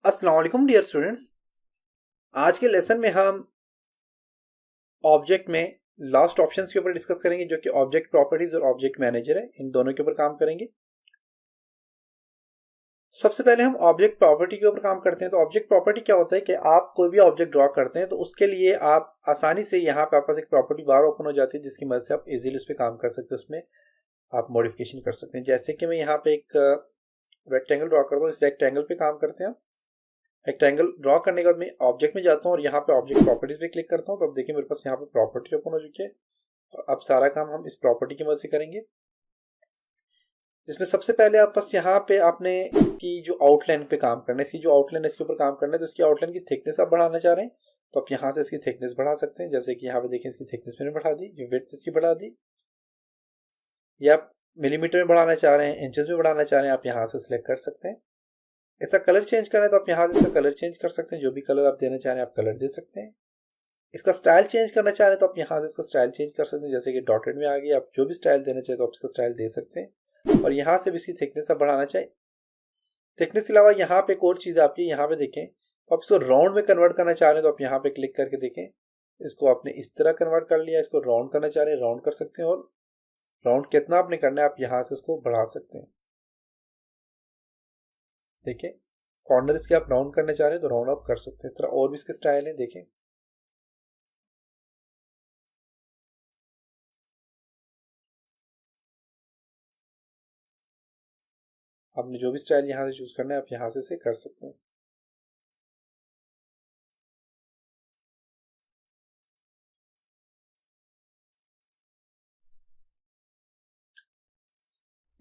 अस्सलाम वालेकुम dear students. आज के लेसन में हम ऑब्जेक्ट में लास्ट ऑप्शंस के ऊपर डिस्कस करेंगे जो कि ऑब्जेक्ट प्रॉपर्टीज और ऑब्जेक्ट मैनेजर है। इन दोनों के ऊपर काम करेंगे। सबसे पहले हम ऑब्जेक्ट प्रॉपर्टी के ऊपर काम करते हैं। तो ऑब्जेक्ट प्रॉपर्टी क्या होता है कि आप कोई भी ऑब्जेक्ट ड्रॉ करते हैं तो उसके लिए आप आसानी से यहाँ पे आपके पास एक प्रॉपर्टी बार ओपन हो जाती है जिसकी मदद से आप इजीली उस पर काम कर सकते हैं, उसमें आप मॉडिफिकेशन कर सकते हैं। जैसे कि मैं यहाँ पे एक रेक्टेंगल ड्रॉ करता हूँ। इस रेक्टेंगल पे काम करते हैं। रेक्टेंगल ड्रॉ करने के बाद मैं ऑब्जेक्ट में जाता हूँ और यहाँ पे ऑब्जेक्ट प्रॉपर्टीज पे क्लिक करता हूँ। तो अब देखिए मेरे पास यहाँ पे प्रॉपर्टी ओपन हो चुकी है और अब सारा काम हम इस प्रॉपर्टी की मदद से करेंगे। जिसमें सबसे पहले आप बस यहाँ पे आपने इसकी जो आउटलाइन पे काम करना है, इसकी जो आउटलाइन है इसके ऊपर काम करना है। तो इसकी आउटलाइन की थिकनेस आप बढ़ाना चाह रहे हैं तो आप यहाँ से इसकी थिकनेस बढ़ा सकते हैं। जैसे कि यहाँ पे देखिए इसकी थिकनेस मैंने बढ़ा दी, जो विड्थ इसकी बढ़ा दी। या आप मिलीमीटर में बढ़ाना चाह रहे हैं, इंचेस में बढ़ाना चाह रहे हैं, आप यहाँ से सिलेक्ट कर सकते हैं। इसका कलर चेंज करना है तो आप यहाँ से इसका कलर चेंज कर सकते हैं। जो भी कलर आप देना चाह रहे हैं आप कलर दे सकते हैं। इसका स्टाइल चेंज करना चाह रहे हैं तो आप यहाँ से इसका स्टाइल चेंज कर सकते हैं। जैसे कि डॉटेड में आ गई, आप जो भी स्टाइल देना चाहें तो आप इसका स्टाइल दे सकते हैं। और यहाँ से भी इसकी थिकनेस आप बढ़ाना चाहें। थिकनेस के अलावा यहाँ पे एक और चीज़ आपकी यहाँ पे देखें तो आप इसको राउंड में कन्वर्ट करना चाह रहे हैं तो आप यहाँ पे क्लिक करके देखें। इसको आपने इस तरह कन्वर्ट कर लिया, इसको राउंड करना चाह रहे हैं राउंड कर सकते हैं। और राउंड कितना आपने करना है आप यहाँ से उसको बढ़ा सकते हैं। देखिए कॉर्नर इसके आप राउंड करना चाह रहे हैं तो राउंड आप कर सकते हैं। इस तरह और भी इसके स्टाइल है। देखें आपने जो भी स्टाइल यहाँ से चूज करना है आप यहाँ से कर सकते हैं।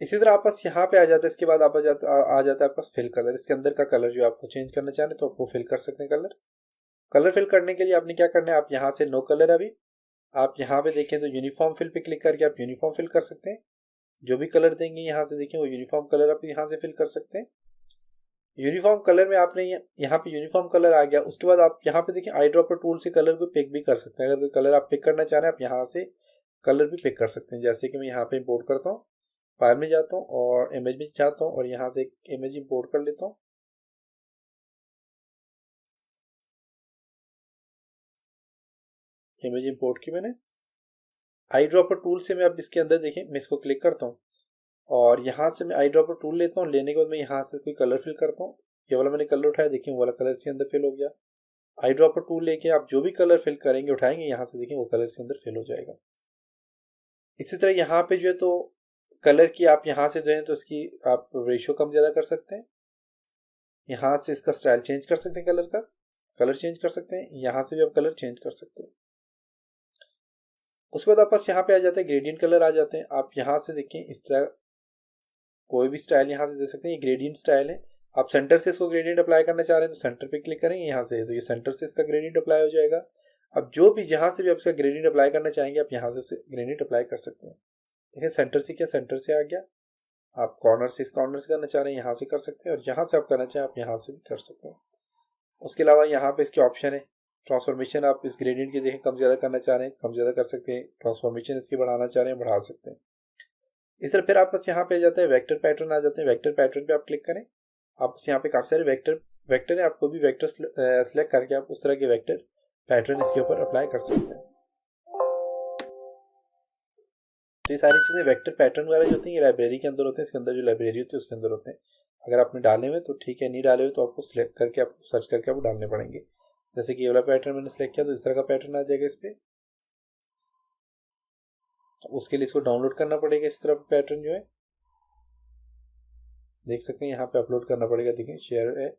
इसी तरह आप बस यहाँ पे आ जाता है। इसके बाद आप आ जाता है आपका फिल कलर। इसके अंदर का कलर जो आपको चेंज करना चाह रहे हैं तो आप वो फिल कर सकते हैं। कलर कलर फिल करने के लिए आपने क्या करना है, आप यहाँ से नो कलर, अभी आप यहाँ पे देखें तो यूनिफॉर्म फिल पे क्लिक करके आप यूनिफॉर्म फिल कर सकते हैं। जो भी कलर देंगे यहाँ से देखें वो यूनिफॉर्म कलर आप यहाँ से फिल कर सकते हैं। यूनिफॉर्म कलर में आपने यहाँ पे यूनिफॉर्म कलर आ गया। उसके बाद आप यहाँ पे देखिए आई ड्रॉपर टूल से कलर को पिक भी कर सकते हैं। अगर कोई कलर आप पिक करना चाह रहे हैं आप यहाँ से कलर भी पिक कर सकते हैं। जैसे कि मैं यहाँ पे इंपोर्ट करता हूँ, फाइल में जाता हूँ और इमेज में जाता हूँ और यहाँ से एक इमेज इंपोर्ट कर लेता हूँ। इमेज इंपोर्ट की मैंने। आई ड्रॉपर टूल से मैं अब इसके अंदर देखें मैं इसको क्लिक करता हूँ और यहाँ से मैं आई ड्रॉपर टूल लेता हूँ। लेने के बाद मैं यहाँ से कोई कलर फिल करता हूँ। ये वाला मैंने कलर उठाया, देखिए वो वाला कलर इसके अंदर फिल हो गया। आई ड्रॉपर टूल लेके आप जो भी कलर फिल करेंगे उठाएंगे यहाँ से देखिए वो कलर इसके अंदर फिल हो जाएगा। इसी तरह यहाँ पे जो है तो कलर की आप यहाँ से जो है तो इसकी आप रेशियो कम ज़्यादा कर सकते हैं। यहाँ से इसका स्टाइल चेंज कर सकते हैं, कलर का कलर चेंज कर सकते हैं। यहाँ से भी आप कलर चेंज कर सकते हैं। उसके बाद आप बस यहाँ पे आ जाते हैं ग्रेडियंट कलर आ जाते हैं। आप यहाँ से देखें इस तरह कोई भी स्टाइल यहाँ से दे सकते हैं। ये ग्रेडियंट स्टाइल है। आप सेंटर से इसको ग्रेडियंट अप्लाई करना चाह रहे हैं तो सेंटर पे क्लिक करेंगे यहाँ से तो ये सेंटर से इसका ग्रेडियंट अप्लाई हो जाएगा। अब जो भी जहाँ से भी आप इसका ग्रेडियंट अप्लाई करना चाहेंगे आप यहाँ से उसे ग्रेडियंट अप्लाई कर सकते हैं। देखिए सेंटर से क्या, सेंटर से आ गया। आप कॉर्नर से इस कॉर्नर से करना चाह रहे हैं यहाँ से कर सकते हैं और यहाँ से आप करना चाहें आप यहाँ से भी कर सकते हैं। उसके अलावा यहाँ पे इसके ऑप्शन है ट्रांसफॉर्मेशन। आप इस ग्रेडियंट की देखें कम ज़्यादा करना चाह रहे हैं कम ज़्यादा कर सकते हैं। ट्रांसफॉर्मेशन इसकी बढ़ाना चाह रहे हैं बढ़ा सकते हैं। इस तरह फिर आप बस यहाँ पे आ जाते हैं वेक्टर पैटर्न आ जाते हैं। वेक्टर पैटर्न पे आप क्लिक करें। आप बस यहाँ पे काफ़ी सारे वेक्टर वेक्टर है। आपको भी वेक्टर सेलेक्ट करके आप उस तरह के वेक्टर पैटर्न इसके ऊपर अप्लाई कर सकते हैं। तो ये सारी चीज़ें वेक्टर पैटर्न वगैरह जो होती हैं ये लाइब्रेरी के अंदर होते हैं। इसके अंदर जो लाइब्रेरी होती है उसके अंदर होते हैं। अगर आपने डाले हुए तो ठीक है, नहीं डाले हुए तो आपको सिलेक्ट करके आप सर्च करके आपको डालने पड़ेंगे। जैसे कि ये वाला पैटर्न मैंने सेलेक्ट किया तो इस तरह का पैटर्न आ जाएगा इस पर। उसके लिए इसको डाउनलोड करना पड़ेगा। इस तरह पैटर्न जो है देख सकते हैं यहाँ पे अपलोड करना पड़ेगा। देखिए शेयर है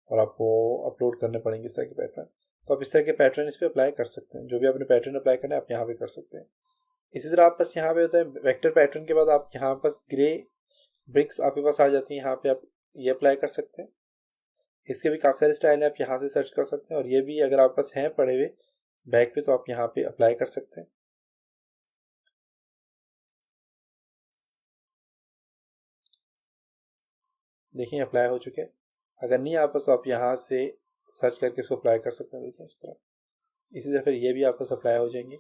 और आपको अपलोड करने पड़ेंगे इस तरह के पैटर्न। तो आप इस तरह के पैटर्न इस पर अप्लाई कर सकते हैं। जो भी आपने पैटर्न अप्लाई करना है आप यहाँ पे कर सकते हैं। इसी तरह आप बस यहाँ पे होता है वेक्टर पैटर्न के बाद आप यहाँ पास ग्रे ब्रिक्स आपके पास आ जाती हैं। यहाँ पे आप ये अप्लाई कर सकते हैं। इसके भी काफ़ी सारे स्टाइल हैं, आप यहाँ से सर्च कर सकते हैं। और ये भी अगर आप पास हैं पड़े हुए बैक पे तो आप यहाँ पे अप्लाई कर सकते हैं। देखिए अप्लाई हो चुके हैं। अगर नहीं आप पास तो आप यहाँ से सर्च करके इसको अप्लाई कर सकते हैं। देखिए इस तरह। इसी तरह फिर ये भी आपको अप्लाई हो जाएंगे।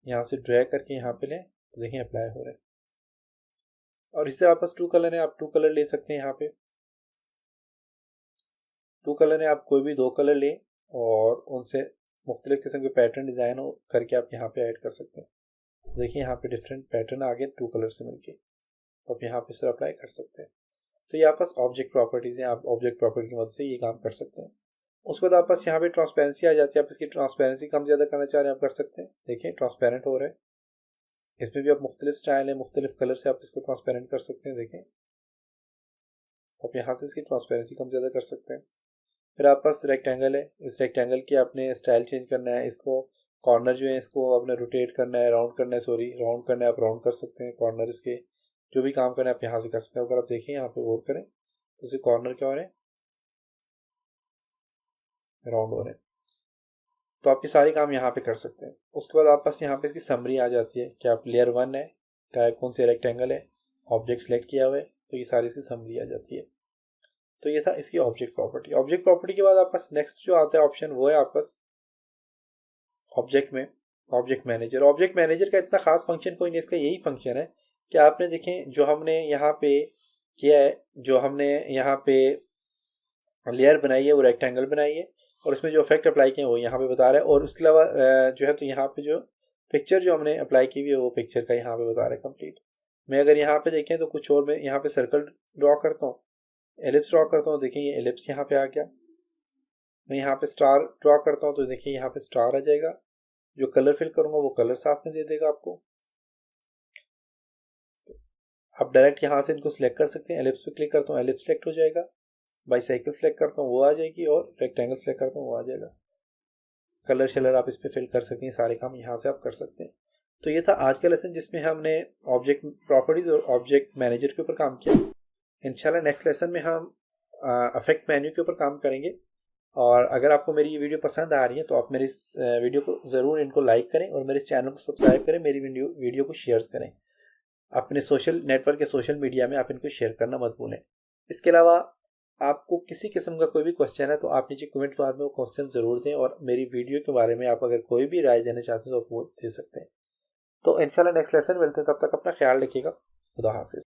यहाँ से ड्रैग करके यहाँ पे लें तो देखिए अप्लाई हो रहा है। और इसी तरह आप पास टू कलर है, आप टू कलर ले सकते हैं यहाँ पे। टू कलर है, आप कोई भी 2 कलर लें और उनसे मुख्तलिफ किस्म के पैटर्न डिज़ाइन करके आप यहाँ पे ऐड कर सकते हैं। देखिए यहाँ पे डिफरेंट पैटर्न आ गए 2 कलर से मिलके, तो आप यहाँ पे इस तरह अप्लाई कर सकते हैं। तो ये आपके पास ऑब्जेक्ट प्रॉपर्टीज़ हैं, आप ऑब्जेक्ट प्रॉपर्टी की मदद से ये काम कर सकते हैं। उसके बाद आपके पास यहाँ पे ट्रांसपेरेंसी आ जाती है, आप इसकी ट्रांसपेरेंसी कम ज़्यादा करना चाह रहे हैं आप कर सकते हैं। देखिए ट्रांसपेरेंट हो रहा है, इसमें भी आप मुख्तलिफ स्टाइल है, मुख्तलिफ कलर से आप इसको ट्रांसपेरेंट कर सकते हैं। देखें आप यहाँ से इसकी ट्रांसपेरेंसी कम ज़्यादा कर सकते हैं। फिर आपके पास रेक्टेंगल है, इस रेक्टेंगल की आपने स्टाइल चेंज करना है, इसको कॉर्नर जो है इसको आपने रोटेट करना है, राउंड करना है, सॉरी राउंड करना है, आप राउंड कर सकते हैं। कॉर्नर इसके जो भी काम करना है आप यहाँ से कर सकते हैं। अगर आप देखें यहाँ पे गौर करें तो इसके कॉर्नर क्या हो रहे हैं, राउंड हो रहे हैं। तो आप ये सारे काम यहाँ पे कर सकते हैं। उसके बाद आप पास यहाँ पे इसकी समरी आ जाती है कि आप लेयर 1 है, टाइप कौन से रेक्टेंगल है, ऑब्जेक्ट सेलेक्ट किया हुआ है, तो ये सारी इसकी समरी आ जाती है। तो ये था इसकी ऑब्जेक्ट प्रॉपर्टी। ऑब्जेक्ट प्रॉपर्टी के बाद आपके पास नेक्स्ट जो आता है ऑप्शन वो है आपके पास ऑब्जेक्ट में ऑब्जेक्ट मैनेजर। ऑब्जेक्ट मैनेजर का इतना खास फंक्शन कोई नहीं, इसका यही फंक्शन है कि आपने देखें जो हमने यहाँ पे किया है, जो हमने यहाँ पे लेयर बनाई है वो रेक्टेंगल बनाई है और उसमें जो इफेक्ट अप्लाई किए हैं वो यहाँ पे बता रहा है। और उसके अलावा जो है तो यहाँ पे जो पिक्चर जो हमने अप्लाई की हुई है वो पिक्चर का यहाँ पे बता रहा है कंप्लीट। मैं अगर यहाँ पे देखें तो कुछ और, मैं यहाँ पे सर्कल ड्रॉ करता हूँ, एलिप्स ड्रॉ करता हूँ, देखिए ये एलिप्स यहाँ पे आ गया। मैं यहाँ पे स्टार ड्रॉ करता हूँ तो देखिए यहाँ पे स्टार आ जाएगा। जो कलर फिल करूँगा वो कलर साथ में दे देगा आपको। आप डायरेक्ट यहाँ से इनको सिलेक्ट कर सकते हैं। एलिप्स पे क्लिक करता हूँ, एलिप्स सेलेक्ट हो जाएगा। बाईसाइकिल सेलेक्ट करता हूँ वो आ जाएगी और रेक्टेंगल सेलेक्ट करता हूँ वो आ जाएगा। कलर शलर आप इस पर फिल कर सकते हैं, सारे काम यहाँ से आप कर सकते हैं। तो ये था आज का लेसन जिसमें हमने ऑब्जेक्ट प्रॉपर्टीज और ऑब्जेक्ट मैनेजर के ऊपर काम किया। इंशाल्लाह नेक्स्ट लेसन में हम अफेक्ट मेन्यू के ऊपर काम करेंगे। और अगर आपको मेरी ये वीडियो पसंद आ रही है तो आप मेरे इस वीडियो को ज़रूर इनको लाइक करें और मेरे चैनल को सब्सक्राइब करें, मेरी वीडियो को शेयर करें, अपने सोशल नेटवर्क या सोशल मीडिया में आप इनको शेयर करना मत भूलें। इसके अलावा आपको किसी किस्म का कोई भी क्वेश्चन है तो आप नीचे कमेंट बार में वो क्वेश्चन ज़रूर दें और मेरी वीडियो के बारे में आप अगर कोई भी राय देना चाहते हैं तो आप वो दे सकते हैं। तो इंशाल्लाह नेक्स्ट लेसन मिलते हैं, तब तक अपना ख्याल रखिएगा। खुदा हाफिज़।